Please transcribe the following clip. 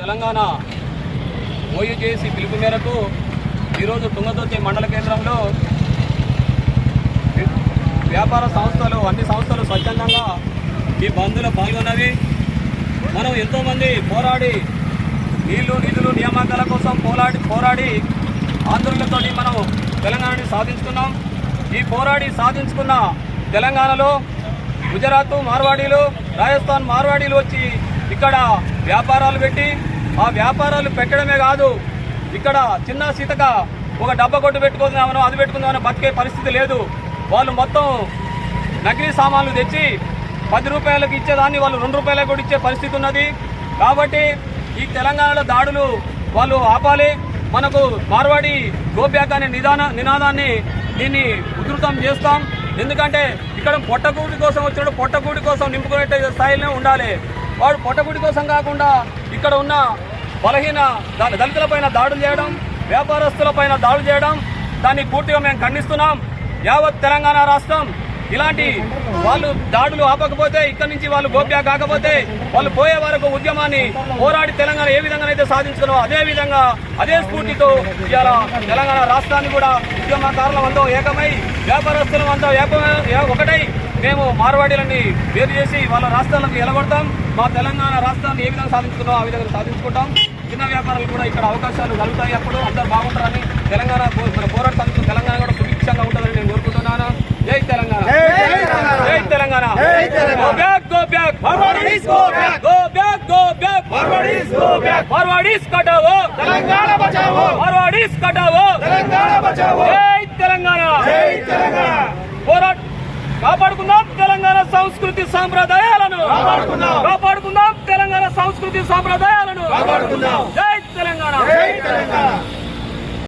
తెలంగాణ ఓయూజేసీ పిలుపు మేరకు ఈరోజు తుంగతుర్తి మండల కేంద్రంలో వ్యాపార సంస్థలు అన్ని సంస్థలు స్వచ్ఛందంగా ఈ బంద్లో పాల్గొన్నవి. మనం ఎంతోమంది పోరాడి నిధులు నియామకాల కోసం పోరాడి ఆందోళనతో మనం తెలంగాణని సాధించుకున్నాం. ఈ పోరాడి సాధించుకున్న తెలంగాణలో గుజరాత్ మార్వాడీలు, రాజస్థాన్ మార్వాడీలు వచ్చి ఇక్కడ వ్యాపారాలు పెట్టి ఆ వ్యాపారాలు పెట్టడమే కాదు, ఇక్కడ చిన్న సీతగా ఒక డబ్బా కొట్టు పెట్టుకుందామనో అది పెట్టుకుందామనో బతికే పరిస్థితి లేదు. వాళ్ళు మొత్తం నకిలీ సామాన్లు తెచ్చి 10 రూపాయలకు ఇచ్చేదాన్ని వాళ్ళు 2 రూపాయలకు కూడా ఇచ్చే పరిస్థితి ఉన్నది. కాబట్టి ఈ తెలంగాణలో దాడులు వాళ్ళు ఆపాలి. మనకు మార్వాడి గో బ్యాక్ అనే నినాదాన్ని దీన్ని ఉధృతం చేస్తాం. ఎందుకంటే ఇక్కడ పొట్టకూడి కోసం వచ్చినప్పుడు పొట్టకూడి కోసం నింపుకునే స్థాయిలో ఉండాలి. వాడు పొట్టకూడి కోసం కాకుండా ఇక్కడ ఉన్న బలహీన దళితులపైన దాడులు చేయడం, వ్యాపారస్తులపైన దాడులు చేయడం, దాన్ని పూర్తిగా మేము ఖండిస్తున్నాం. యావత్ తెలంగాణ రాష్ట్రం ఇలాంటి వాళ్ళు దాడులు ఆపకపోతే, ఇక్కడి నుంచి వాళ్ళు గోప్యా కాకపోతే వాళ్ళు పోయే వరకు ఉద్యమాన్ని పోరాడి తెలంగాణ ఏ విధంగా అయితే సాధించుకున్నామో అదే విధంగా అదే స్ఫూర్తితో ఇవాళ తెలంగాణ రాష్ట్రాన్ని కూడా ఉద్యమకారులం అంతా ఏకమై వ్యాపారస్తులం అంతా ఒకటై మేము మార్వాడీలని వేరు చేసి వాళ్ళ రాష్ట్రాలకు ఎలగొడతాం. మా తెలంగాణ రాష్ట్రాన్ని ఏ విధంగా సాధించుకున్నామో ఆ విధంగా సాధించుకుంటాం. చిన్న వ్యాపారాలు కూడా ఇక్కడ అవకాశాలు కలుగుతాయి. అప్పుడు అందరూ బాగుంటారని తెలంగాణ పోరాట సమితి తెలంగాణ కూడా సుభిక్షంగా ఉంటుందని నేను కోరుకుంటున్నాను. జై తెలంగాణ, జై Telangana. Go back, go back, Marwadis go back, go back, go back, Marwadis go back, Marwadis కటావో, తెలంగాణ బచావో, మార్వాడీస్ కటావో, తెలంగాణ బచావో. జై తెలంగాణ, జై తెలంగాణ. పోరాట కాపాడుకుందాం తెలంగాణ సంస్కృతి సాంప్రదాయాలను, కాపాడుకుందాం తెలంగాణ సంస్కృతి సాంప్రదాయాలను.